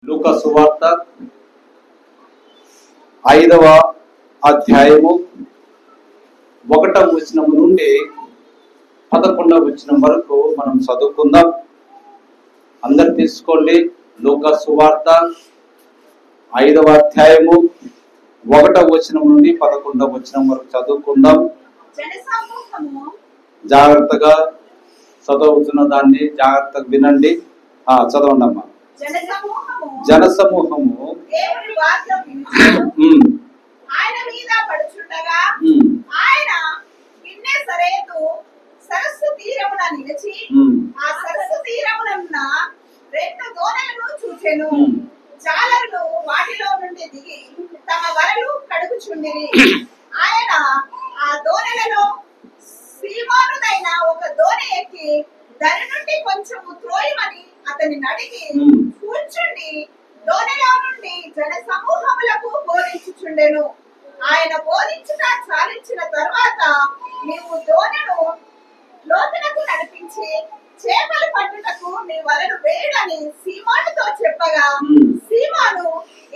లూకా సువార్త 5వ అధ్యాయము 1వ వచనం నుండి 11వ వచనం వరకు మనం చదువుకుందాం. అందరు తీసుకోండి. లూకా సువార్త 5వ అధ్యాయము 1వ వచనం నుండి 11వ వచనం వరకు చదువుకుందాం. జాగ్రత్తగా చదువుతున్న దాన్ని జాగ్రత్తగా వినండి. చదవండి అమ్మా. జనసమూహము ఆయన మీద పడుచుండగా ఆయన గిన్నెసరేతు సరస్సు తీరమున నిలిచి ఆ సరస్సు తీరమున రెండు దోణలను చూచెను. జాలరులు వాటిలో నుండి దిగి తమ వలలు కడుగుచుండిరి. ఆయన ఆ దోణలలో సీమోనుదైన ఒక దోణి ఎక్కి దాని నుండి కొంచెము త్రోయమని అతని అడిగి కూర్చుండి దోణిలో నుండి జన సమూహములకు బోధించుచుండెను. ఆయన బోధించుట చాలించిన తరువాత నీవు దోణిను లోతునకు నడిపించి చేపలు పట్టుటకు నీ వలను వేయడని సీమోనుతో చెప్పగా, సీమోను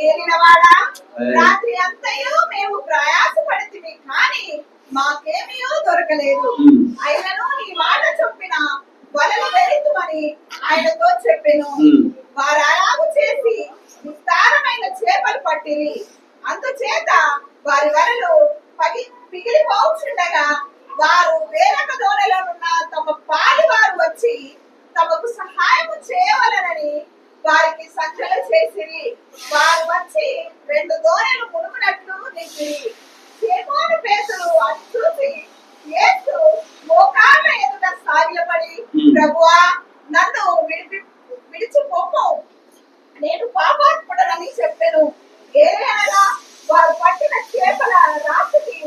ఏలినవాడా, రాత్రి అంతయు మేము ప్రయాసపడితిమి కానీ మాకేమీ దొరకలేదు. ఆయనను నీ మాట చొప్పిన వలలు వేయుమని ఆయనతో చెప్పెను. వారు అలాగు చేసి విస్తారమైన చేపలు పట్టిరి. అందుచేత వారి వలలు పిగిలిపోచుండగా వారు వేరొక దోణిలోనున్న తమ పాలి వారు వచ్చి తమకు సహాయము చేయవలనని వారికి సంఖ్యలు చేసిరి. వారు వచ్చి రెండు దోణిలు మునుగునట్లు నింపిరి. సీమోను పేతురు అది చూసి యేసు మోకాళ్ళ ఎదుట సాగిలపడి, ప్రభువా, నన్ను విడిచిపోము, నేను పాపాత్ముడనని చెప్పెను. ఏలయనగా వారు పట్టిన చేపల రాశికి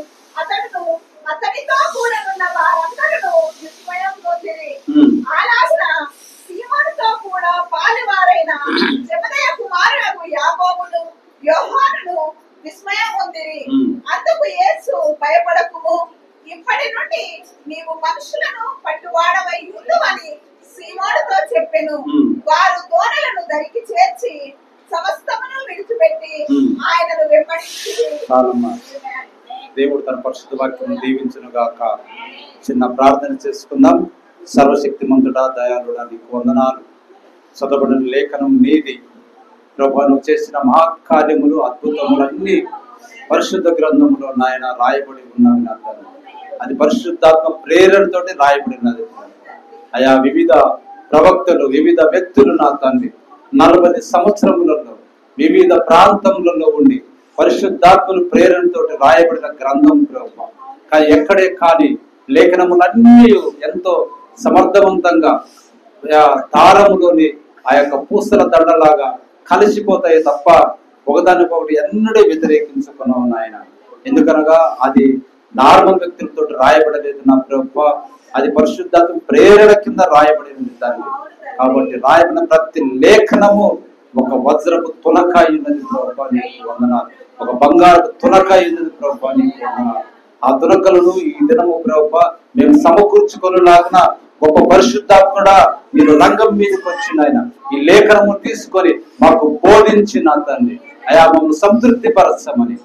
అతనితో కూడా ఉన్న వారందరూ విస్మయం పొందిరి. అలాగున సీమోనుతో కూడా పాలువారైన జెబెదయి కుమారులకు యాకోబును యోహానును విస్మయం పొందిరి. అందుకు యేసు భయపడకుము, ఇప్పటి నుండి నీవు మనుషులను పట్టువాడవై ఉండువని సీమోనుతో చెప్పెను. వారు దోణలను దరికి చేర్చి సమస్తమును విడిచిపెట్టి ఆయనను వెంబడించిరి. దేవుడు తన పరిశుద్ధ వాక్యం దీవించును గాక. చిన్న ప్రార్థన చేసుకుందాం. సర్వశక్తిమంతుడా, దయాళుడా, నీకు వందనాలు. చదవబడిన లేఖనం నీది ప్రభువా. నువ్వు చేసిన మహాకార్యములు, అద్భుతములన్నీ పరిశుద్ధ గ్రంథములో నాయన రాయబడి ఉన్నవి నా తండ్రి. అది పరిశుద్ధాత్మ ప్రేరణతోటి రాయబడినది అయా. వివిధ ప్రవక్తలు, వివిధ వ్యక్తులు నా తండ్రి 40 సంవత్సరములలో వివిధ ప్రాంతములలో ఉండి పరిశుద్ధాత్మలు ప్రేరణతో రాయబడిన గ్రంథం ప్రభువా. కానీ ఎక్కడే కానీ లేఖనములన్నీ ఎంతో సమర్థవంతంగా దారములోని ఆ యొక్క పూసల దండలాగా కలిసిపోతాయి తప్ప ఒకదానికొకటి ఎన్నడూ వ్యతిరేకించుకున్నావు నాయన. ఎందుకనగా అది నార్మల్ వ్యక్తులతో రాయబడలేదు నా ప్రభువా. అది పరిశుద్ధాత్మ ప్రేరణ కింద రాయబడింది దాన్ని. కాబట్టి రాయబడిన ప్రతి లేఖనము ఒక వజ్రపు తునకాయ ఉన్నది ప్రభువా, నీకు వందనాలు. ఒక బంగారపు తునకాయ ఉన్నది ప్రభువా, నీకు వందనాలు. ఆ తునకలను ఈ దినము ప్రభువా మేము సమకూర్చుకొనులాగున గొప్ప పరిశుద్ధాత్ముడా మీరు రంగం మీదకి వచ్చిన ఆయన ఈ లేఖనము తీసుకొని మాకు బోధించిన తండ్రి అయా మమ్మల్ని సంతృప్తి పరచమని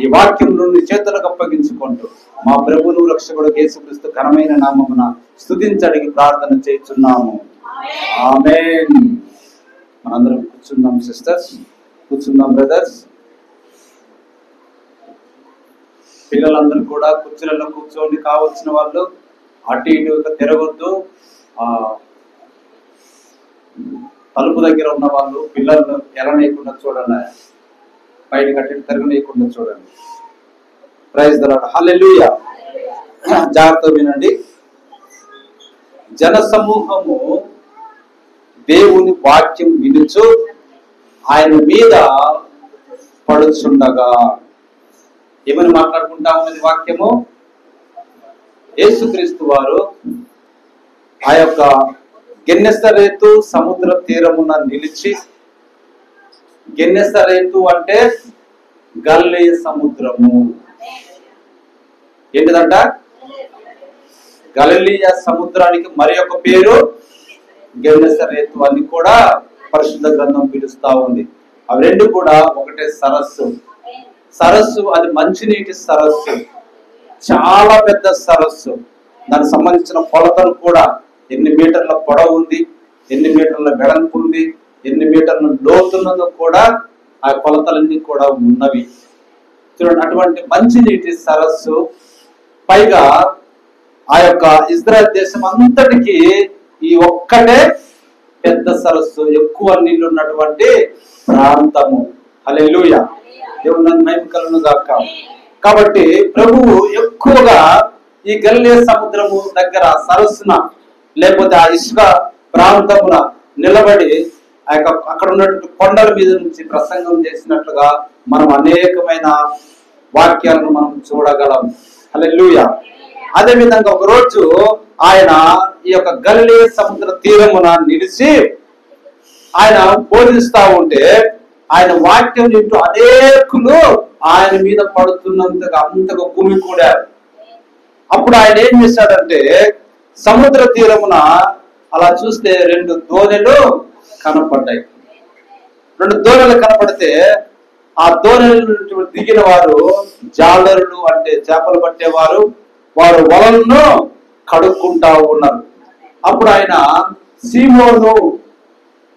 ఈ వాక్యం నుండి చేతులకు అప్పగించుకుంటూ మా ప్రభువును రక్షకుడు యేసుక్రీస్తు ఘనమైన నామమున స్తుతించడానికి ప్రార్థన చేస్తున్నాము. ఆమేన్. మనందరం కూర్చుందాం సిస్టర్స్, కూర్చుందాం బ్రదర్స్. పిల్లలందరూ కూడా కుర్చీలలో కూర్చోండి. కావలసిన వాళ్ళు అటు ఇటు తిరగొద్దు. తలుపు దగ్గర ఉన్న వాళ్ళు పిల్లలను ఎలనేయకుండా చూడండి, బయట కట్టి తిరగనేయకుండా చూడండి. Praise the lord. హల్లెలూయా. జాగ్రత్త వినండి. జన సమూహము దేవుని వాక్యం వినుచు ఆయన మీద పడుచుండగా ఏమని మాట్లాడుకుంటా ఉన్నది వాక్యము? యేసుక్రీస్తు వారు ఆ యొక్క గెన్నెసరేతు సముద్ర తీరమున నిలిచి, గెన్నెసరేతు అంటే గలిలయ సముద్రము. ఏంటిదంట? గలిలయ సముద్రానికి మరి ఒక పేరు గెన్నెసరేతు అని కూడా పరిశుద్ధ గ్రంథం పిలుస్తా ఉంది. అవి రెండు కూడా ఒకటే సరస్సు. సరస్సు అది మంచినీటి సరస్సు, చాలా పెద్ద సరస్సు. దానికి సంబంధించిన కొలతలు కూడా ఎన్ని మీటర్ల పొడవు ఉంది, ఎన్ని మీటర్ల వెడల్పు ఉంది, ఎన్ని మీటర్ల లోతున్నదో కూడా ఆ కొలతలన్నీ కూడా ఉన్నవి. చూడండి, అటువంటి మంచినీటి సరస్సు. పైగా ఆ యొక్క ఇజ్రాయెల్ దేశం అంతటికి ఈ ఒక్కటే పెద్ద సరస్సు, ఎక్కువ నీళ్లు ఉన్నటువంటి ప్రాంతము. హల్లెలూయా, దేవుని మహిమ కలుగును గాక. కాబట్టి ప్రభువు ఎక్కువగా ఈ గలిలయ సముద్రము దగ్గర సరస్సున లేకపోతే ఆ ఇసుక ప్రాంతమున నిలబడి అక్కడ ఉన్నటువంటి కొండల మీద నుంచి ప్రసంగం చేసినట్లుగా మనం అనేకమైన వాక్యాలను మనం చూడగలం. హల్లెలూయా. అదే విధంగా ఒక రోజు ఆయన ఈ యొక్క గలిలయ సముద్ర తీరమున నిలిచి ఆయన బోధిస్తా ఉంటే ఆయన వాక్యం వింటూ అనేకులు ఆయన మీద పడుతున్నంతగా అంతగా గుమికూడారు. అప్పుడు ఆయన ఏం చేశాడంటే సముద్ర తీరమున అలా చూస్తే 2 దోణెలు కనపడ్డాయి. 2 దోణెలు కనపడితే ఆ దోణెలు దిగిన వారు జాలరులు, అంటే చేపలు పట్టేవారు. వారు వలలను కడుక్కుంటా ఉన్నారు. అప్పుడు ఆయన సీమోను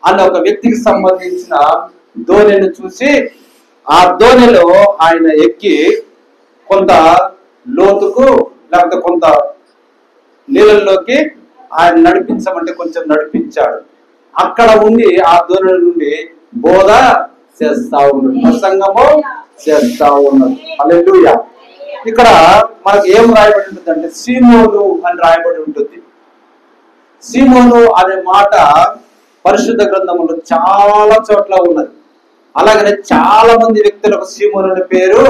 అన్న ఒక వ్యక్తికి సంబంధించిన దోణెను చూసి ఆ దోణెలో ఆయన ఎక్కి కొంత లోతుకు లేకపోతే కొంత నీళ్ళల్లోకి ఆయన నడిపించమంటే కొంచెం నడిపించాడు. అక్కడ ఉండి ఆ దోణి నుండి బోధ చేస్తా ఉన్నాడు, ప్రసంగము చేస్తా ఉన్నాడు. హల్లెలూయా. ఇక్కడ మనకు ఏం రాయబడి ఉంటుంది అంటే సీమోను అని రాయబడి ఉంటుంది. సీమోను అనే మాట పరిశుద్ధ గ్రంథంలో చాలా చోట్ల ఉన్నది. అలాగనే చాలా మంది వ్యక్తులకు సీమోను అనే పేరు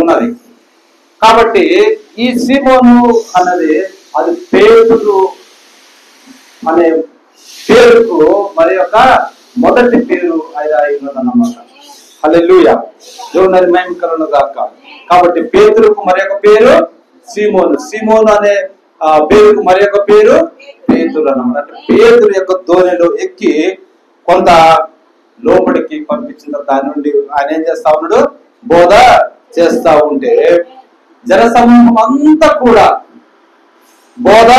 ఉన్నది. కాబట్టి ఈ సీమోను అన్నది అది పేతురు అనే పేరుకు మరి యొక్క మొదటి పేరు అయినదన్నమాట. హల్లెలూయా, దేవుని మహిమ కలుగును గాక. కాబట్టి పేతురుకు మరి యొక్క పేరు సీమోను, సీమోను అనే పేరుకు మరి యొక్క పేరు పేతురు అన్నమాట. అంటే పేతురు యొక్క దోణిలో ఎక్కి కొంత లోపలికి పంపించిన దాని నుండి ఆయన ఏం చేస్తా ఉన్నాడు, బోధ చేస్తా ఉంటే జనసమూహం అంతా కూడా బోధ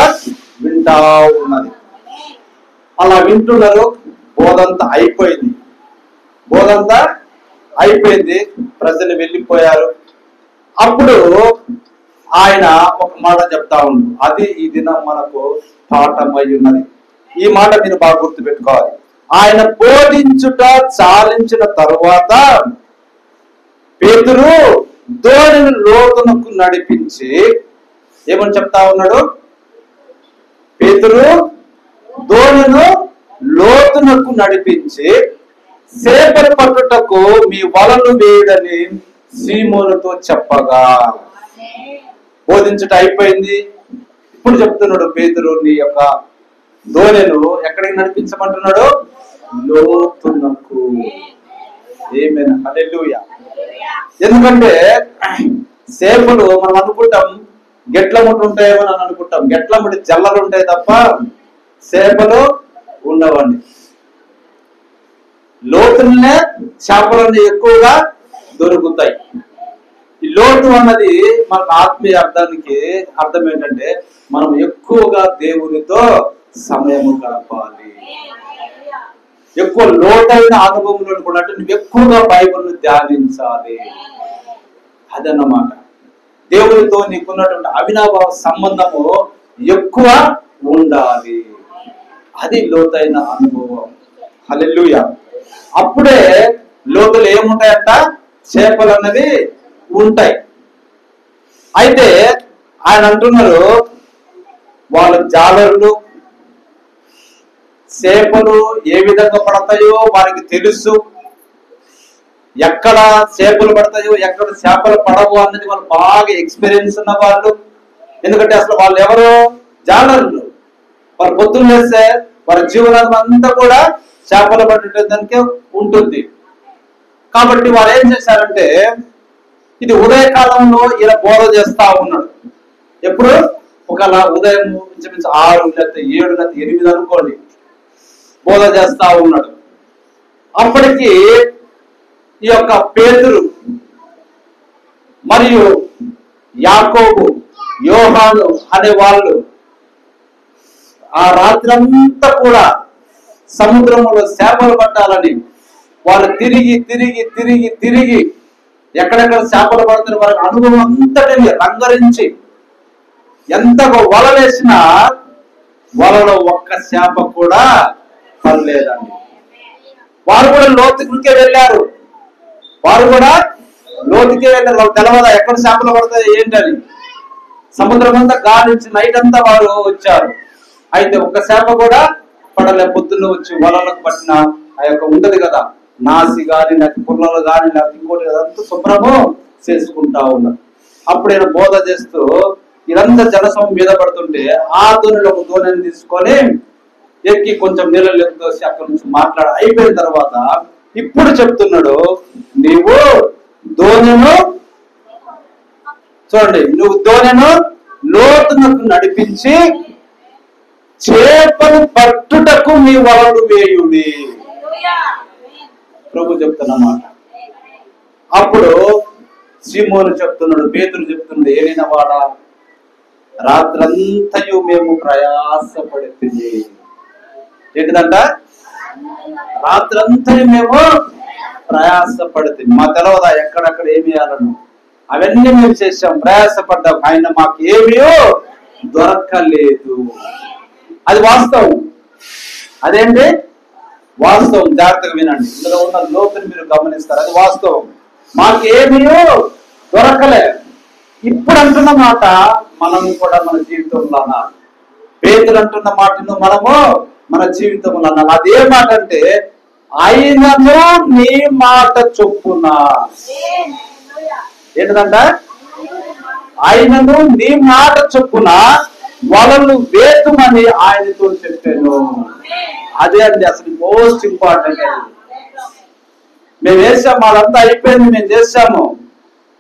వింటా ఉన్నది. అలా వింటున్నారు. బోధంతా అయిపోయింది, బోధంతా అయిపోయింది, ప్రజలు వెళ్ళిపోయారు. అప్పుడు ఆయన ఒక మాట చెప్తా ఉండు, అది ఈ దినం మనకు పాఠం అయి ఉన్నది. ఈ మాట మీరు బాగా గుర్తు పెట్టుకోవాలి. ఆయన బోధించుట చాలించిన తరువాత పేతురు దోణిని లోతునకు నడిపించి ఏమని చెప్తా ఉన్నాడు, పేతురు దోణిను లోతునకు నడిపించి చేపలు పట్టుటకు మీ వలలు వేయడని సీమోనుతో చెప్పగా. బోధించుట అయిపోయింది. ఇప్పుడు చెప్తున్నాడు పేతురు, నీ యొక్క దోణిను ఎక్కడికి నడిపించమంటున్నాడు, లోతునకు. ఆమేన్, హల్లెలూయా. ఎందుకంటే చేపలు మనం అనుకుంటాం గెట్ల ముట్టు ఉంటాయేమో అని అనుకుంటాం. గెట్ల ముట్టి జల్లలు ఉంటాయి తప్ప చేపలు ఉండవండి. లోతునే చేపలన్నీ ఎక్కువగా దొరుకుతాయి. ఈ లోతు అన్నది మనకు ఆత్మీయ అర్థం ఏంటంటే మనం ఎక్కువగా దేవునితో సమయము గడపాలి. ఎక్కువ లోతైన అనుభవంలో కూడా అంటే నువ్వు ఎక్కువగా బైబిల్ను ధ్యానించాలి. అదన్నమాట. దేవునితో నీకున్నటువంటి అవినాభావ సంబంధము ఎక్కువ ఉండాలి. అది లోతైన అనుభవం. హల్లెలూయా. అప్పుడే లోతులు ఏముంటాయంట, చేపలు అన్నది ఉంటాయి. అయితే ఆయన అంటున్నారు వాళ్ళు జాలరులు, చేపలు ఏ విధంగా పడతాయో వారికి తెలుసు. ఎక్కడ చేపలు పడతాయో ఎక్కడ చేపలు పడవు అన్నది వాళ్ళు బాగా ఎక్స్పీరియన్స్ ఉన్న వాళ్ళు. ఎందుకంటే అసలు వాళ్ళు ఎవరు, జాలరులు. వాళ్ళు పొద్దున్న వేస్తే వారి జీవనం అంతా కూడా చేపలు పట్టడానికే ఉంటుంది. కాబట్టి వారు ఏం చేశారంటే ఇది ఉదయకాలంలో ఇలా బోధ చేస్తా ఉన్నాడు. ఎప్పుడు ఒకలా ఉదయం ఇంచుమించు 6 లేకపోతే 7 లేకపోతే 8 అనుకోండి బోధ చేస్తా ఉన్నాడు. అప్పటికి ఈ యొక్క పేతురు మరియు యాకోబు, యోహాను అనే వాళ్ళు ఆ రాత్రంతా కూడా సముద్రంలో చేపలు పట్టాలని వాళ్ళు తిరిగి తిరిగి తిరిగి తిరిగి ఎక్కడెక్కడ చేపలు పడుతున్న వారి అనుభవం అంతటిని రంగరించి ఎంతగా వల వేసినా వలలో ఒక్క చేప కూడా పడలేదండి. వారు కూడా లోతుకే వెళ్ళారు. వారు తెలవదా ఎక్కడ చేపలు పడతాయి ఏంటని. సముద్రం అంతా గాలించి నైట్ అంతా వారు వచ్చారు. అయితే ఒక్క చేప కూడా పడలే. పొద్దున్న వచ్చి వలలకు పట్టిన ఆ యొక్క ఉండదు కదా, నాసి గాని లేకపోతే పుల్లలు గాని లేకపోతే ఇంకోటి అదంతా శుభ్రము చేసుకుంటా ఉన్నారు. అప్పుడు నేను బోధ చేస్తూ ఇదంతా జనసమం మీద పడుతుంటే ఆ దోణిలో ఒక దోణిని తీసుకొని ఎక్కి కొంచెం నీళ్ళలో ఎత్తుకొచ్చి అక్కడి నుంచి అయిపోయిన తర్వాత ఇప్పుడు చెప్తున్నాడు, నీవు దోణిను చూడండి, నువ్వు దోణిను లోతునకు నడిపించి చేపలు పట్టుటకు మీ వలలు వేయుడి. ప్రభు చెప్తున్నమాట. అప్పుడు సీమోను చెప్తున్నాడు, పేతురు చెప్తున్నాడు, ఏలిన వాడా రాత్రంతయు మేము ప్రయాసపడుతుంది. ఏంటిదంట? రాత్రంతయు మేము ప్రయాసపడుతుంది. మా తెలవదా ఎక్కడెక్కడ ఏమి చేయాలను, అవన్నీ మేము చేసాం, ప్రయాసపడ్డాం, ఆయన మాకు ఏమీ దొరకలేదు. అది వాస్తవం. అదేంటి వాస్తవం? జాగ్రత్తగా వినండి, ఇందులో ఉన్న లోతుని మీరు గమనిస్తారు. అది వాస్తవం. మాకేమీ దొరకలే. ఇప్పుడు అంటున్న మాట మనము కూడా మన జీవితంలో అనాలి. పేతురు అంటున్న మాటను మనము మన జీవితంలో అనాలి. అదే మాట అంటే, ఆయనను నీ మాట చొప్పున. ఏంటంట? ఆయనను నీ మాట చొప్పున వలలు వేతుమని ఆయనతో చెప్పాను. అదే అండి అసలు మోస్ట్ ఇంపార్టెంట్. మేము వేసాము, అదంతా అయిపోయింది, మేము చేసాము.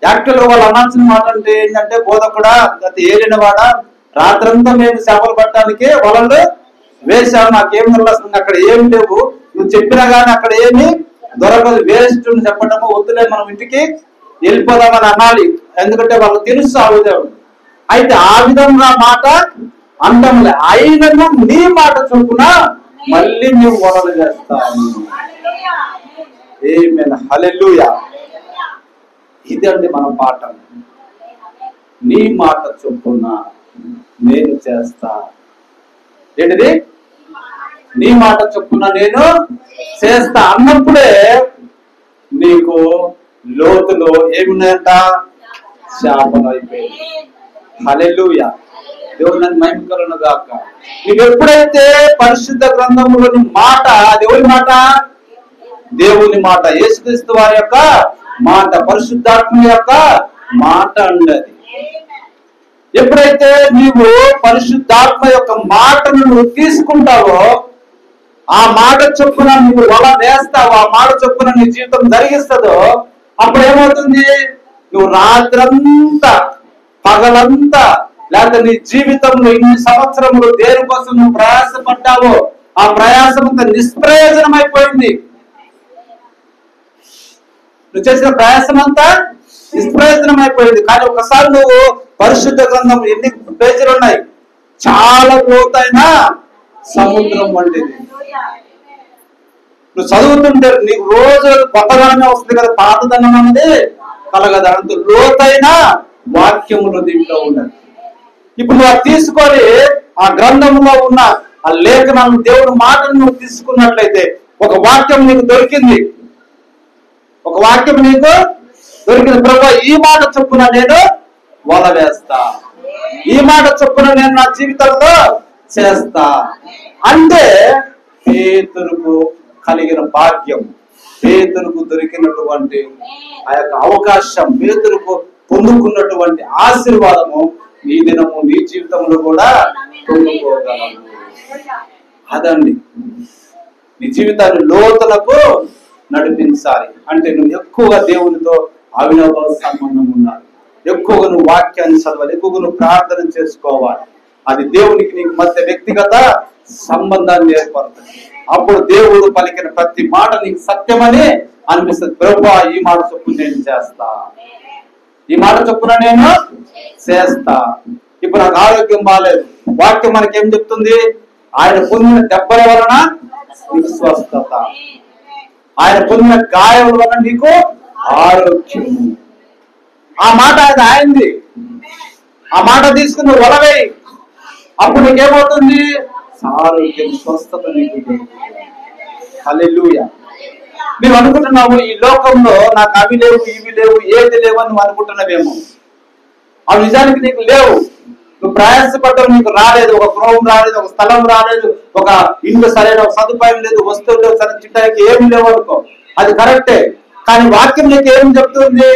యాక్చువల్ గా వాళ్ళు అనాల్సిన మాట అంటే ఏంటంటే, బోధకుడా గత ఏలిన వాడ రాత్రంతా మేము చేపలు పట్టడానికి వలలు వేసాము, నాకేం వస్తుంది, అక్కడ ఏమి లేవు, నువ్వు చెప్పినా గానీ అక్కడ ఏమి దొరకదు, వేస్ట్ చెప్పటము, వద్దులే మనం ఇంటికి వెళ్ళిపోదామని అనాలి. ఎందుకంటే వాళ్ళు తెలుసు ఆ విధంగా. అయితే ఆ విధంగా మాట అంటంలే, అయినను నీ మాట చొప్పున మళ్ళీ మేము వలలు వేస్తాము. ఆమేన్, హల్లెలూయా. ఇదండి మన పాఠం. నీ మాట చొప్పున నేను చేస్తా. ఏంటిది? నీ మాట చొప్పున నేను చేస్తా అన్నప్పుడే నీకు లోతులో ఏమున్నాయంట? శాపం అయిపోయింది. హల్లెలూయా. దేవుడు నన్ను మహిమకరును గాక. నీకు ఎప్పుడైతే పరిశుద్ధ గ్రంథములోని మాట, దేవుని మాట, దేవుని మాట, యేసుక్రీస్తు వారి యొక్క మాట, పరిశుద్ధాత్మ యొక్క మాట ఉండదు. ఎప్పుడైతే నీవు పరిశుద్ధాత్మ యొక్క మాటను నువ్వు తీసుకుంటావో, ఆ మాట చొప్పున నువ్వు వల వేస్తావో, ఆ మాట చొప్పున నీ జీవితం జరిగిస్తుందో, అప్పుడు ఏమవుతుంది? నువ్వు రాత్రంతా పగలంతా లేకపోతే నీ జీవితంలో ఇన్ని సంవత్సరములు దేనికోసం నువ్వు ప్రయాసపడ్డావో ఆ ప్రయాసం అంతా నిష్ప్రయోజనం అయిపోయింది. నువ్వు చేసిన ప్రయాసం అంతా నిష్ప్రయోజనం అయిపోయింది. కానీ ఒకసారి నువ్వు పరిశుద్ధ గ్రంథం ఎన్ని పేజీలు ఉన్నాయి, చాలా లోతైన సముద్రం వంటిది. నువ్వు చదువుతుంటే నీకు రోజు కొత్తగానే వస్తుంది కదా, పాతదనం అనేది కలగదు. అంత లోతైన వాక్యములు దీంట్లో ఉన్నది. ఇప్పుడు నువ్వు తీసుకొని ఆ గ్రంథంలో ఉన్న ఆ లేఖనాలను, దేవుడి మాటను నువ్వు తీసుకున్నట్లయితే ఒక వాక్యం నీకు దొరికింది. ఒక వాక్యం నీకు దొరికింది. ప్రభువా, ఈ మాట చొప్పున నేను వల వేస్తా, ఈ మాట చొప్పున నేను నా జీవితంలో చేస్తా అంటే పేతురుకు కలిగిన భాగ్యం, పేతురుకు దొరికినటువంటి ఆ యొక్క అవకాశం, పేతురుకు పొందుకున్నటువంటి ఆశీర్వాదము ఈ దినము నీ జీవితంలో కూడా పొందుకోగలము. అదండి నీ జీవితాన్ని లోతులకు నడిపించాలి అంటే నువ్వు ఎక్కువగా దేవునితో అవినాభావ సంబంధం ఉండాలి, ఎక్కువగా నువ్వు వాక్యాన్ని చదవాలి, ఎక్కువగా నువ్వు ప్రార్థన చేసుకోవాలి. అది దేవునికి నీకు మధ్య వ్యక్తిగత సంబంధాన్ని ఏర్పడుతుంది. అప్పుడు దేవుడు పలికిన ప్రతి మాట నీకు సత్యమని అనిపిస్తుంది. ప్రభువా ఈ మాట చొప్పున నేను చేస్తా, ఈ మాట చొప్పున నేను చేస్తా. ఇప్పుడు నాకు ఆరోగ్యం బాగాలేదు, వాక్యం మనకేం చెప్తుంది? ఆయన పొందిన దెబ్బల వలన నీకు స్వస్థత, ఆయన పొందిన గాయం వలన నీకు ఆరోగ్యం. ఆ మాట అది ఆయనది. ఆ మాట తీసుకుని వలవేయి, అప్పుడు నీకేమవుతుంది? ఆరోగ్యం, స్వస్థత నీకు. హల్లెలూయా. నువ్వు అనుకుంటున్నావు ఈ లోకంలో నాకు అవి లేవు, ఇవి లేవు, ఏది లేవు అని నువ్వు అనుకుంటున్నావేమో. అవి నిజానికి నీకు లేవు. నువ్వు ప్రయాసపడ్డావు, నీకు రాలేదు. ఒక గృహం రాలేదు, ఒక స్థలం రాలేదు, ఒక ఇంట్లో సరైన ఒక సదుపాయం లేదు, వస్తువులు సరైన చిట్టానికి ఏమి లేవు అనుకో, అది కరెక్టే. కానీ వాక్యం నీకు ఏం చెప్తుంది?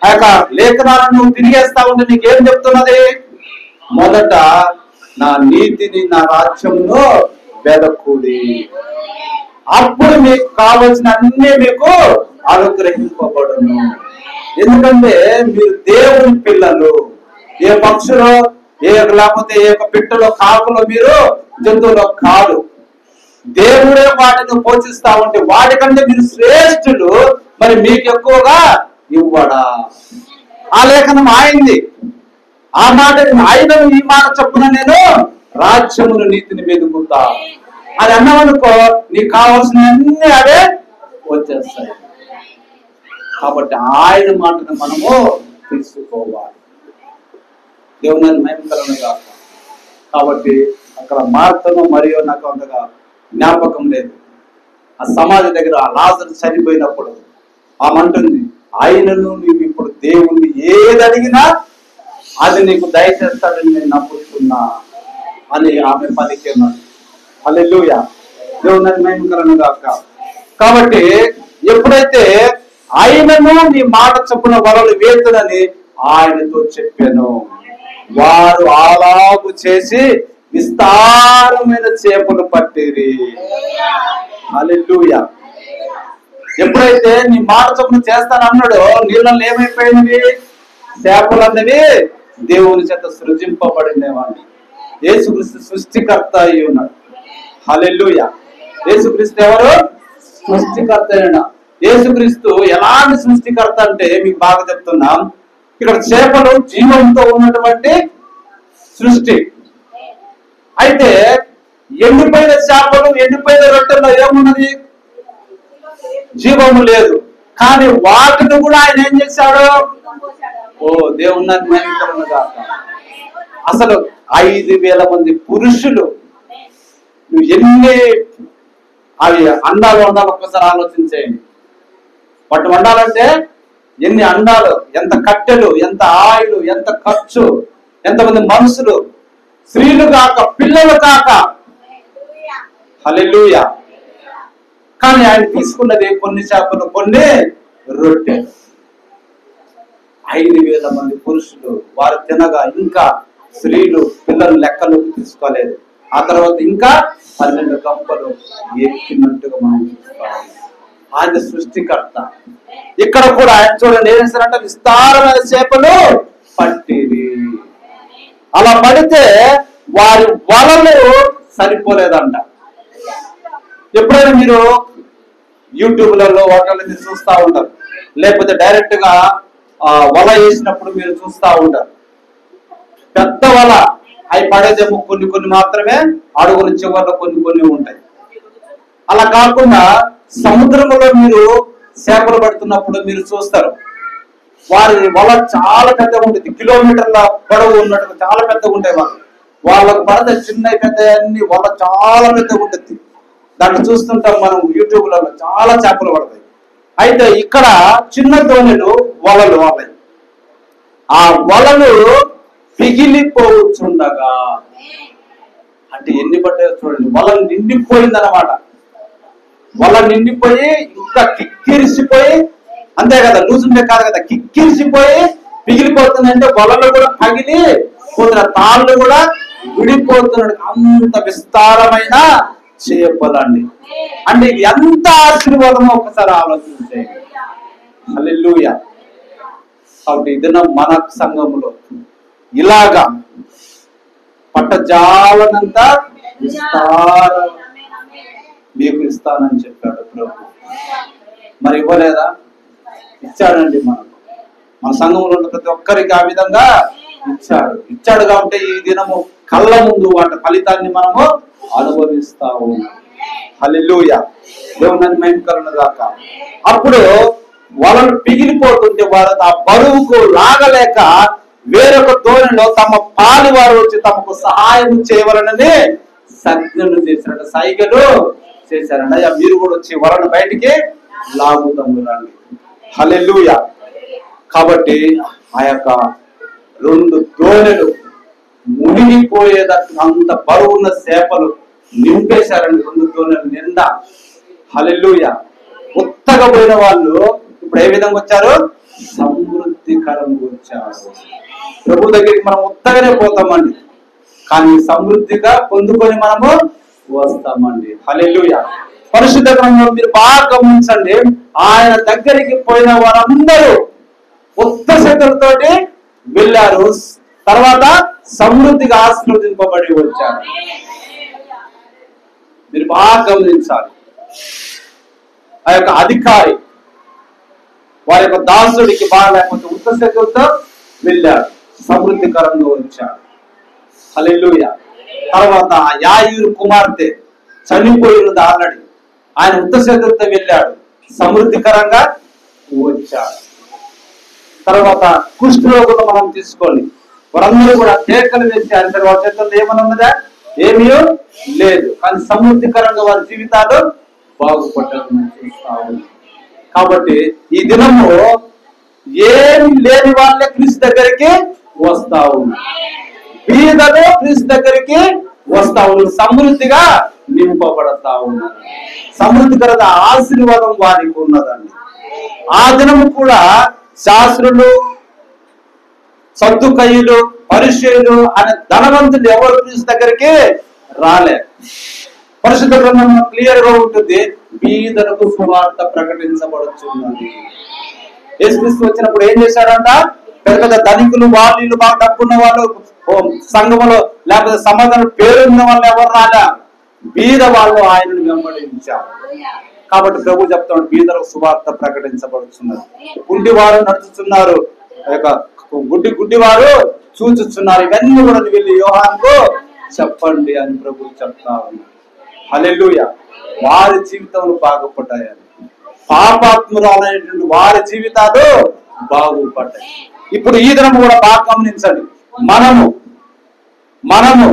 ఆ యొక్క లేఖనాలను నువ్వు తిరిగేస్తా ఉంటే నీకేం చెప్తున్నది? మొదట నా నీతిని, నా రాజ్యమును వెదకుడి, అప్పుడు మీకు కావలసిన అన్ని మీకు అనుగ్రహింపబడును. ఎందుకంటే మీరు దేవుని పిల్లలు. ఏ పక్షులో, లేకపోతే ఏ పిట్టలో, కాకులో మీరు జంతువులో కాదు. దేవుడే వాటిని పోషిస్తా ఉంటే వాటికంటే మీరు శ్రేష్ఠులు. మరి మీకు ఎక్కువగా ఇవ్వడా? ఆ లేఖనం ఆయింది. ఆ మాట ఆయనను ఈ మాట చొప్పున నేను రాజ్యమును, నీతిని వెతుకుతా అది అన్నామనుకో, నీకు కావాల్సిన అన్ని అవే వచ్చేస్తాయి. కాబట్టి ఆయన మాటను మనము తీసుకోవాలి. దేవుని మహిమకరణ కాదు. కాబట్టి అక్కడ మార్తను మరియు నాకు అంతగా జ్ఞాపకం లేదు. ఆ సమాధి దగ్గర ఆ లాజరు చనిపోయినప్పుడు ఆమె అంటుంది, ఆయనను నీవు ఇప్పుడు దేవుణ్ణి ఏది అడిగినా అది నీకు దయచేస్తాడని నేను నమ్ముతున్నా అని ఆమె పలికినాడు. హల్లెలూయా. దేవుని మహిమకరణ గాక. కాబట్టి ఎప్పుడైతే ఆయనను నీ మాట చొప్పున వలలు వేతునని ఆయనతో చెప్పాను, వారు అలాగు చేసి విస్తారమైన చేపలు పట్టిరి. హల్లెలూయా. ఎప్పుడైతే నీ మాట చొప్పున చేస్తానన్నాడో నీళ్ళల్లో ఏమైపోయినవి? చేపలు అన్నవి దేవుని చేత సృజింపబడినవాడిని. యేసుక్రీస్తు సృష్టికర్త అయి ఉన్నాడు. హల్లెలూయా. యేసుక్రీస్తు ఎవరు? సృష్టికర్త అయిన యేసుక్రీస్తు. ఎలాంటి సృష్టికర్త అంటే మీకు బాగా చెప్తున్నాం. ఇక్కడ చేపలు జీవంతో ఉన్నటువంటి సృష్టి. అయితే ఎండిపోయిన చేపలు, ఎండిపోయిన రొట్టెల్లో ఏమున్నది? జీవము లేదు. కానీ వాటిని కూడా ఆయన ఏం చేశాడు? ఓ దేవుని మహిమకరంగా. అసలు 5,000 మంది పురుషులు, నువ్వు ఎన్ని అవి అండాలు వండాలి ఒక్కసారి ఆలోచించేయండి. వాటి వండాలంటే ఎన్ని అండాలు, ఎంత కట్టెలు, ఎంత ఆయిల్, ఎంత ఖర్చు, ఎంతమంది మనుషులు, స్త్రీలు కాక పిల్లలు కాక. హల్లెలూయా. కానీ ఆయన తీసుకున్నది కొన్ని చేపలు, కొన్ని రొట్టెలు. 5,000 మంది పురుషులు వారు తినగా ఇంకా స్త్రీలు, పిల్లలు లెక్కలు తీసుకోలేదు. ఆ తర్వాత ఇంకా 12 గంపలు ఎక్కినట్టుగా మనం చూస్తాం. ఆయన సృష్టికర్త. ఇక్కడ కూడా ఆయన చూడండి ఏం చేస్తారంటే విస్తారమైన చేపలు పట్టిరి. అలా పడితే వారి వలలు సరిపోలేదంట. ఎప్పుడైనా మీరు యూట్యూబ్లలో వాటిని మీరు చూస్తూ ఉంటారు, లేకపోతే డైరెక్ట్ గా వల వేసినప్పుడు మీరు చూస్తూ ఉంటారు. పెద్ద వల అవి పడేదేమో కొన్ని కొన్ని మాత్రమే, అడుగుల చివరిలో కొన్ని కొన్ని ఉంటాయి. అలా కాకుండా సముద్రంలో మీరు చేపలు పడుతున్నప్పుడు మీరు చూస్తారు, వారి వల చాలా పెద్దగా ఉంటుంది. కిలోమీటర్ల పొడవు ఉన్నట్టు చాలా పెద్దగా ఉంటాయి. వాళ్ళకు పడితే చిన్న పెద్ద అన్ని వల చాలా పెద్దగా ఉంటుంది. దాంట్లో చూస్తుంటాం మనం యూట్యూబ్లలో, చాలా చేపలు పడతాయి. అయితే ఇక్కడ చిన్న దోణిలు వలలు వాళ్ళవి. ఆ వలలు పిగిలిపోతుండగా, అంటే ఎన్ని పడ్డాయో చూడండి. వల నిండిపోయింది అనమాట. వల నిండిపోయి ఇంకా కిక్కిరిసిపోయి, అంతే కదా, లూజుండే కాదు కదా, కిక్కిరిసిపోయి పిగిలిపోతుందంటే వలలు కూడా పగిలి పోతున్న తాళ్ళు కూడా విడిపోతున్నాడు. అంత విస్తారమైన చేపలండి. అంటే ఇది ఎంత ఆశీర్వాదమో ఒకసారి ఆలోచించే. హల్లెలూయా. కాబట్టి ఇది మన సంఘములో ఇలాగా పట్టజాలనంతా విస్తారం మీకు ఇస్తానని చెప్పాడు ప్రభు. మరి ఇవ్వలేదా? ఇచ్చాడండి. మన సంఘంలో ఉన్న ప్రతి ఒక్కరికి ఆ విధంగా ఇచ్చాడు కాబట్టి ఈ దినము కళ్ళ ముందు వాటి ఫలితాన్ని మనము అనుభవిస్తా ఉన్నాం. హల్లెలూయా, దేవుని మహిమ కలుగును గాక. అప్పుడు వాళ్ళను పిగిలిపోతుంటే వారు ఆ బరువుకు లాగలేక వేరొక ధోరణిలో తమ పాలి వారు వచ్చి తమకు సహాయం చేయవలనని సజ్ఞలు చేశారంట, సైగలు చేశారంట. అయ్యా మీరు కూడా వచ్చి వలను బయటికి లాగుతాము రండి. హల్లెలూయా. కాబట్టి ఆ యొక్క 2 ధోరణులు మునిగిపోయేటట్టు అంత బరువున్న చేపలు నింపేశారండి 2 ధోరణులు నిండా. హల్లెలూయా. ఉత్తగా పోయిన వాళ్ళు ఇప్పుడు ఏ విధంగా వచ్చారు? సమృద్ధికరంగా వచ్చారు. ప్రభు దగ్గరికి మనం ఉత్తగానే పోతామండి, కానీ సమృద్ధిగా పొందుకొని మనము వస్తామండి. హల్లెలూయా. పరిశుద్ధ గ్రంథంలో మీరు బాగా గమనించండి, ఆయన దగ్గరికి పోయిన వారందరూ ఉత్త శక్తులతోటి వెళ్ళారు, తర్వాత సమృద్ధిగా ఆశీర్వదింపబడి వచ్చారు. మీరు బాగా గమనించాలి. ఆ యొక్క అధికారి వారి యొక్క దాసుడికి బాగా లేకపోతే ఉత్త శక్తులతో వెళ్ళాడు, సమృద్ధికరంగా వచ్చాడు. హల్లెలూయా. తర్వాత యాయీరు కుమార్తె చనిపోయినది ఆల్రెడీ, ఆయన ఉత్త శక్తులతో వెళ్ళాడు, సమృద్ధికరంగా వచ్చాడు. తర్వాత కుష్ఠరోగులు మనం తీసుకోండి, వారందరూ కూడా కేకలు వేశారు, సరే వారి చేతుల్లో ఏమని ఉన్నదా? ఏమీ లేదు, కానీ సమృద్ధికరంగా వారి జీవితాలు బాగుపడ్డారు చూస్తా ఉన్నాం. కాబట్టి ఈ దినము ఏమి లేని వాళ్ళే క్రీస్తు దగ్గరికి వస్తా ఉన్నారు, బీదలు క్రీస్తు దగ్గరికి వస్తా ఉన్నారు, సమృద్ధిగా నింపబడతా ఉన్నారు. సమృద్ధికరత ఆశీర్వాదం వారికి ఉన్నదండి. ఆ దినము కూడా శాస్త్రులు, సద్దుకయ్యులు, పరిసయ్యులు అనే ధనవంతులు ఎవరు క్రీస్తు దగ్గరికి రాలే. పరిశుద్ధ గ్రంథం క్లియర్ గా ఉంటుంది, బీదలకు సువార్త ప్రకటించబడుతున్నది. యేసుక్రీస్తు వచ్చినప్పుడు ఏం చేశాడంట? పెద్ద పెద్ద ధనికులు, వాళ్ళు బాగా డబ్బున్న వాళ్ళు, సంఘములో లేకపోతే సమాజంలో పేరున్న వాళ్ళు ఎవరు రాలే, బీద వాళ్ళు ఆయనను వెంబడించారు. కాబట్టి ప్రభు చెప్తాడు, బీదలకు సువార్త ప్రకటించబడుతున్నది. గుడ్డివారు నడుచుతున్నారు, గుడ్డివారు చూచుతున్నారు, ఇవన్నీ కూడా వెళ్ళి యోహానుకు చెప్పండి అని ప్రభు చెప్తా ఉన్నారు. హల్లెలూయా. వారి జీవితంలో బాగుపడ్డాయని, పాపాత్మురాలైనటువంటి వారి జీవితాలు బాగుపడ్డాయి. ఇప్పుడు ఈ దినం కూడా బాగా గమనించండి, మనము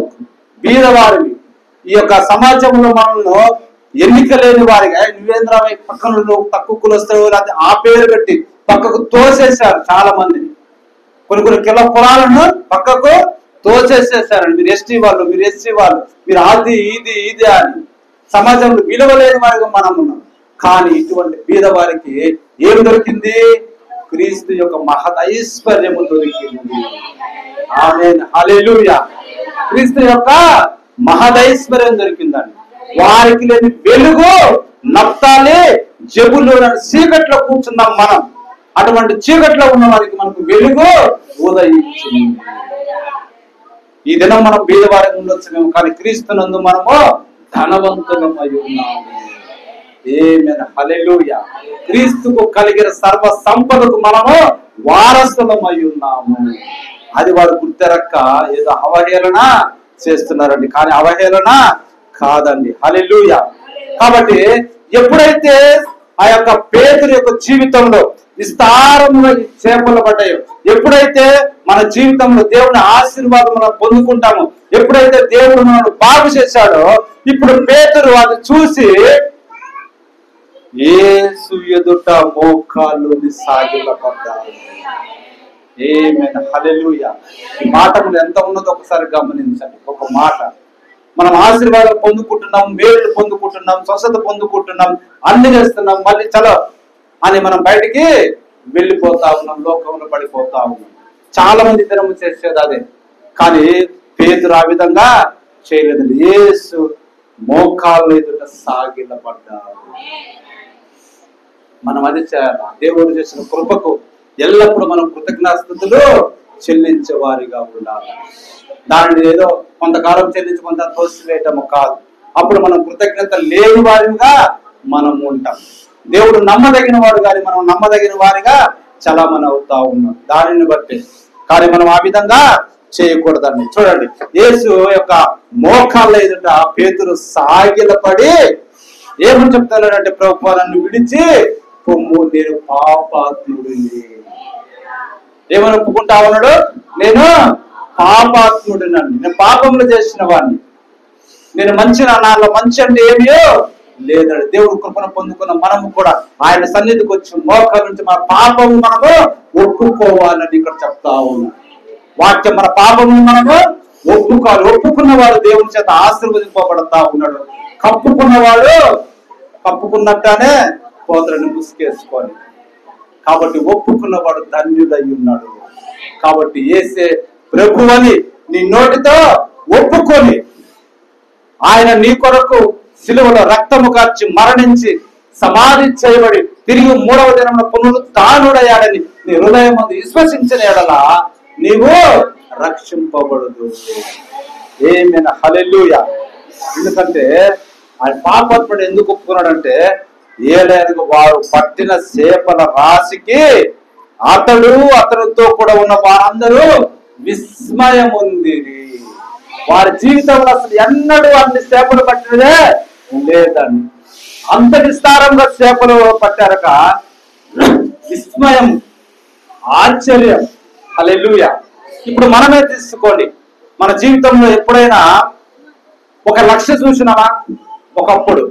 బీదవారిని ఈ యొక్క సమాజంలో మనల్ని ఎన్నిక లేని వారిగా నువ్వేంద్ర పక్కన తక్కువ కులస్తులు లేకపోతే ఆ పేరు పెట్టి పక్కకు తోసేశారు. చాలా మందిని కొన్ని కిల కులాలను పక్కకు తోచేసేసారండి. మీరు ఎస్టీ వాళ్ళు, మీరు ఎస్సీ వాళ్ళు, మీరు అది ఇది అని సమాజంలో విలువ లేని వారిగా మనం ఉన్నాం. కానీ ఇటువంటి బీద వారికి ఏమి దొరికింది? క్రీస్తు యొక్క మహదైశ్వర్యము దొరికింది. ఆమేన్, హల్లెలూయా. క్రీస్తు యొక్క మహదైశ్వర్యం దొరికిందండి. వారికి లేని వెలుగు నప్తాలి జబులూను చీకట్లో కూర్చున్నాం మనం, అటువంటి చీకట్లో ఉన్న వారికి మనకు వెలుగు ఉదయించింది. ఈ దినం మనం బీదవారికి ఉండొచ్చునేమో, కానీ క్రీస్తునందు మనము ధనవంతులమై ఉన్నాము. ఆమేన్, హల్లెలూయా. క్రీస్తుకు కలిగిన సర్వ సంపదకు మనము వారసులమై ఉన్నాము. అది వారు గుర్తెరక్క ఏదో అవహేళన చేస్తున్నారండి, కానీ అవహేళన కాదండి. హల్లెలూయా. కాబట్టి ఎప్పుడైతే ఆ యొక్క పేతురు యొక్క జీవితంలో విస్తారముగా చేపలు పడ్డాయో, ఎప్పుడైతే మన జీవితంలో దేవుని ఆశీర్వాదం మనం పొందుకుంటామో, ఎప్పుడైతే దేవుడు మనల్ని బాగు చేశాడో, ఇప్పుడు పేతురు అది చూసి యేసు ఎదుట మోకాళ్ళుని సాగిలపడ్డాడు. ఆమేన్, హల్లెలూయా. ఈ మాట ఎంత ఉన్నదో ఒకసారి గమనించండి. ఒక మాట, మనం ఆశీర్వాదం పొందుకుంటున్నాం, మేలు పొందుకుంటున్నాం, స్వస్థత పొందుకుంటున్నాం, అన్ని చేస్తున్నాం, మళ్ళీ చలో అని మనం బయటికి వెళ్ళిపోతా ఉన్నాం, లోకంలో పడిపోతా ఉన్నాం. చాలా మంది దినము చేసేది అదే, కానీ పేతురు ఆ విధంగా చేయలేదండి. యేసు మోకాళ్ళ ఎదుట సాగిలపడ్డాడు. మనం అది చేయాలి. దేవుడు చేసిన కృపకు ఎల్లప్పుడూ మనం కృతజ్ఞతాస్తుతులు చెల్లించే వారిగా ఉండాలి. దానిని ఏదో కొంతకాలం చెల్లించి కొంత తోసివేయటము కాదు. అప్పుడు మనం కృతజ్ఞత లేని వారిగా మనం ఉంటాం. దేవుడు నమ్మదగిన వాడు కానీ మనం నమ్మదగిన వారిగా చలామణి అవుతా ఉన్నాం దానిని బట్టి. కానీ మనం ఆ విధంగా చేయకూడదండి. చూడండి, యేసు యొక్క మోకాళ్ళ ఎదుట పేతురు సాగిలపడి ఏమని చెప్తున్నాడంటే, ప్రభువా నన్ను విడిచి పొమ్ము, నేను పాపాత్ముడిని. ఏమని ఒప్పుకుంటా ఉన్నాడు? నేను పాపాత్ముడినండి, నేను పాపములు చేసిన వాడిని, నేను మంచి నాలో మంచి అంటే ఏమియో లేదండి. దేవుడు కృపను పొందుకున్న మనము కూడా ఆయన సన్నిధికి వచ్చి మోకాళ్ళ నుంచి మన పాపము మనము ఒప్పుకోవాలని ఇక్కడ చెప్తా ఉన్నాం. వాక్యం మన పాపము మనము ఒప్పుకోవాలి. ఒప్పుకున్నవాడు దేవుని చేత ఆశీర్వదింపబడతా ఉన్నాడు. కప్పుకున్నవాడు కప్పుకున్నట్టుగానే పోతలని ముసుకేసుకొని. కాబట్టి ఒప్పుకున్నవాడు ధన్యుడై ఉన్నాడు. కాబట్టి యేసే ప్రభు అని నీ నోటితో ఒప్పుకొని ఆయన నీ కొరకు సిలువలో రక్తము కార్చి మరణించి సమాధి చేయబడి తిరిగి 3వ దినమున పునరుత్థానుడయ్యాడని నీ హృదయం ముందు విశ్వసించిన ఎడల నీవు రక్షింపబడదు. ఏమైనా హల్లెలూయా. ఎందుకంటే ఆయన పాపాత్ముడు ఎందుకు ఒప్పుకున్నాడంటే, ఏలైనగా వారు పట్టిన చేపల రాశికి అతనితో కూడా ఉన్న వారందరూ విస్మయం ఉంది. వారి జీవితంలో అసలు ఎన్నడూ అన్ని చేపలు పట్టినదే లేదండి. అంత విస్తారంగా చేపలు పట్టారక విస్మయం, ఆశ్చర్యం. హల్లెలూయా. ఇప్పుడు మనమే తీసుకోండి, మన జీవితంలో ఎప్పుడైనా ఒక లక్ష్య చూసినామా? ఒకప్పుడు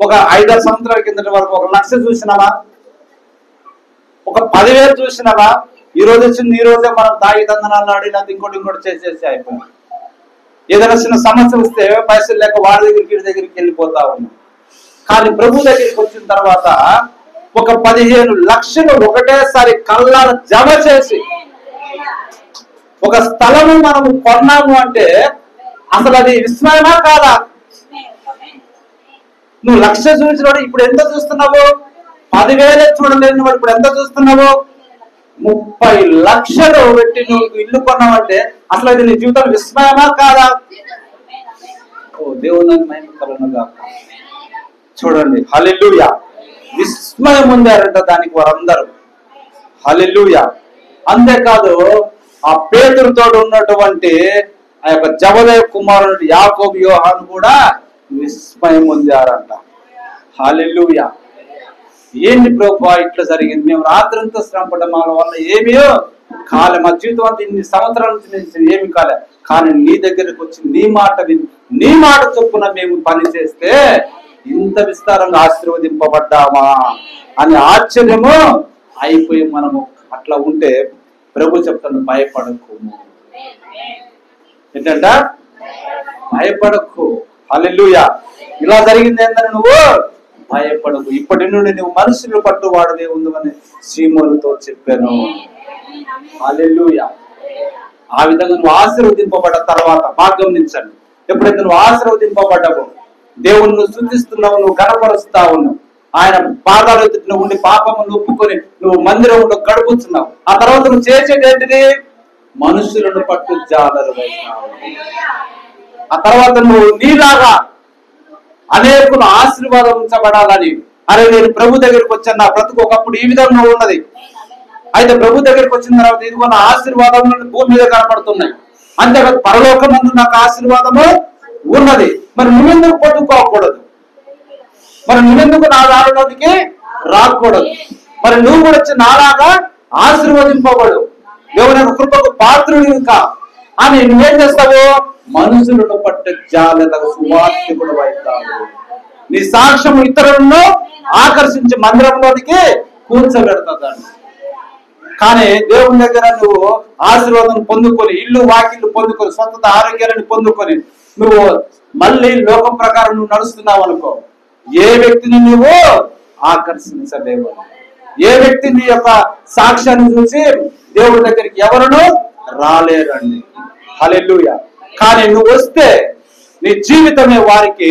ఒక 5-6 సంవత్సరాల కిందటి వరకు ఒక లక్ష్య చూసినామా? ఒక 10,000 చూసినామా? ఈ రోజు వచ్చింది, ఈ రోజే మనం తాగి తందనాలు ఆడినా ఇంకోటి చేసేసి అయిపోయింది. ఏదైనా చిన్న సమస్య వస్తే పైసలు లేక వాడి దగ్గరికి వెళ్ళిపోతా ఉన్నాం. కానీ ప్రభు దగ్గరికి వచ్చిన తర్వాత ఒక 15 లక్షలు ఒకటేసారి కళ్ళాల జమ చేసి ఒక స్థలము మనము కొన్నాము అంటే అసలు అది విస్మయమా కాదా? నువ్వు 1,00,000 చూసినవాడు ఇప్పుడు ఎంత చూస్తున్నావు? 10,000 చూడలేని వాడు ఇప్పుడు ఎంత చూస్తున్నావు? 30 లక్షలు పెట్టి నువ్వు ఇల్లు కొన్నావంటే అసలు అది నీ జీవితంలో విస్మయమా కాదా? ఓ దేవుని మహిమ కలుగునుగాక. చూడండి, హల్లెలూయా. విస్మయం పొందారంట దానికి వారందరూ. హల్లెలూయా. అంతేకాదు ఆ పేతురుతో ఉన్నటువంటి ఆ యొక్క జబదయి కుమారుడు యాకోబు యోహాను కూడా విస్మయం పొందారంట. హల్లెలూయా. ఏంటి ప్రభువా ఇట్లా జరిగింది? మేము రాత్రంతా శ్రమ పడ్డ మా వల్ల ఏమీయో కాలే, మా జీవితం అంతా ఇన్ని సంవత్సరాల నుంచి ఏమి కాలే, కానీ నీ దగ్గరకు వచ్చి నీ మాట విని నీ మాట చొప్పున మేము పని చేస్తే ఇంత విస్తారంగా ఆశీర్వదింపబడ్డామా అని ఆశ్చర్యము అయిపోయి మనము అట్లా ఉంటే ప్రభు చెప్తాను, భయపడకు. ఏంటంట? భయపడకు. హల్లెలూయా. ఇలా జరిగింది ఏందని నువ్వు భయపడకు, ఇప్పటి నుండి నువ్వు మనుషులు పట్టువాడదే ఉందని సీమోనుతో చెప్పాను. హల్లెలూయా. ఆ విధంగా నువ్వు ఆశీర్వదింపబడ్డ తర్వాత బాగా గమనించండి, ఎప్పుడైతే నువ్వు ఆశీర్వదింపబడ్డావో దేవుణ్ణి నువ్వు స్తుతిస్తున్నావు, నువ్వు గణపరుస్తా ఉన్నావు, ఆయన పాదాల ఎదుట ఉండి పాపమును ఒప్పుకొని నువ్వు మందిరంలో గడుపుతున్నావు. ఆ తర్వాత నువ్వు చేసేది ఏంటిది? మనుషులను పట్టు జాలరు వైనావు. ఆ తర్వాత నువ్వు నీలాగా అనేకులు ఆశీర్వాదించబడాలని, అరే నేను ప్రభు దగ్గరికి వచ్చాను, నా బ్రతుకు ఒకప్పుడు ఈ విధంగా ఉన్నది, అయితే ప్రభు దగ్గరికి వచ్చిన తర్వాత ఇదిగో నా ఆశీర్వాదం భూమి మీద కనపడుతున్నాయి, అంతేకాదు పరలోకమందు నాకు ఆశీర్వాదము ఉన్నది. మరి నువ్వెందుకు పట్టుకోకూడదు? మరి నువ్వెందుకు నా దారిలోనికి రాకూడదు? మరి నువ్వు కూడా వచ్చి నాలాగా ఆశీర్వదింపబడు, దేవుని కృపకు పాత్రుడు కా అని నువ్వేం చేస్తావు? మనుషులను పట్టే జాగ్రత్తగా సువార్తికుడు అవుతావు. నీ సాక్ష్యం ఇతరులను ఆకర్షించి మందిరంలోనికి కూర్చోబెడతాదండి. కానీ దేవుని దగ్గర నువ్వు ఆశీర్వాదం పొందుకొని, ఇల్లు వాకిళ్ళు పొందుకొని, స్వస్థత ఆరోగ్యాలను పొందుకొని నువ్వు మళ్ళీ లోకం ప్రకారం నువ్వు నడుస్తున్నావు అనుకో, ఏ వ్యక్తిని నువ్వు ఆకర్షించలేవు. ఏ వ్యక్తి నీ యొక్క సాక్ష్యాన్ని చూసి దేవుడి దగ్గరికి ఎవరును రాలేరండి. హల్లెలూయా. కానీ నువ్వు వస్తే నీ జీవితమే వారికి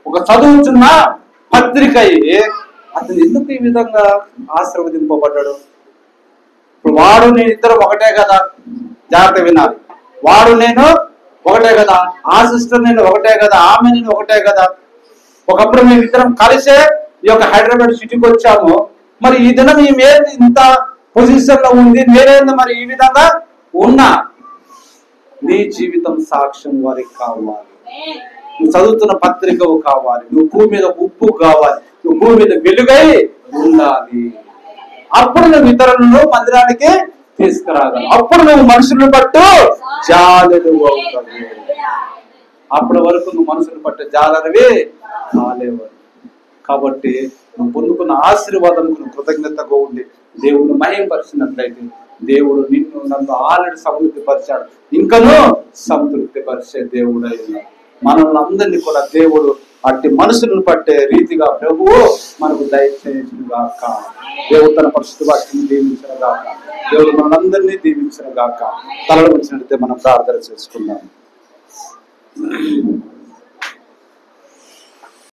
ఒక చదువుతున్న పత్రిక అయ్యి అతను ఎందుకు ఈ విధంగా ఆశీర్వదింపబడ్డాడు? ఇప్పుడు వాడు నేను ఇద్దరు ఒకటే కదా, జాగ్రత్త వినాలి. వాడు నేను ఒకటే కదా, ఆ సిస్టర్ నేను ఒకటే కదా, ఆమె నేను ఒకటే కదా. ఒకప్పుడు మేము ఇద్దరం కలిసే ఈ యొక్క హైదరాబాద్ సిటీకి వచ్చాము. మరి ఈ దినం ఈమె ఇంత పొజిషన్ లో ఉంది, నేనేందో మరి ఈ విధంగా ఉన్నా. నీ జీవితం సాక్ష్యం వారికి కావాలి. నువ్వు చదువుతున్న పత్రికవు కావాలి. నువ్వు భూమి మీద ఉప్పు కావాలి. నువ్వు భూమి మీద వెలుగై ఉండాలి. అప్పుడు నువ్వు ఇతరులను మందిరానికి తీసుకురాగలవు. అప్పుడు నువ్వు మనుషులను పట్టు జాలరు అవుతావు. అప్పటి వరకు నువ్వు మనుషులను పట్టు జాలరివి కాలేవు. కాబట్టి నువ్వు పొందుకున్న ఆశీర్వాదంకు కృతజ్ఞతగా ఉండి దేవుడు మహిమపరిచినట్లయితే దేవుడు నిన్ను నన్ను ఆల్రెడీ సంతృప్తి పరిచాడు, ఇంకనూ సంతృప్తి పరిచే దేవుడు అయినా. మనల్ని అందరినీ కూడా దేవుడు అట్టి మనుషులను పట్టే రీతిగా ప్రభువు మనకు దయచేసిన గాక. దేవుడు తన పరిశుద్ధ వాక్యం దీవించిన గాక. దేవుడు మనందరినీ దీవించిన గాక. తలలు వచ్చినట్లయితే మనం ప్రార్థన చేసుకుందాం.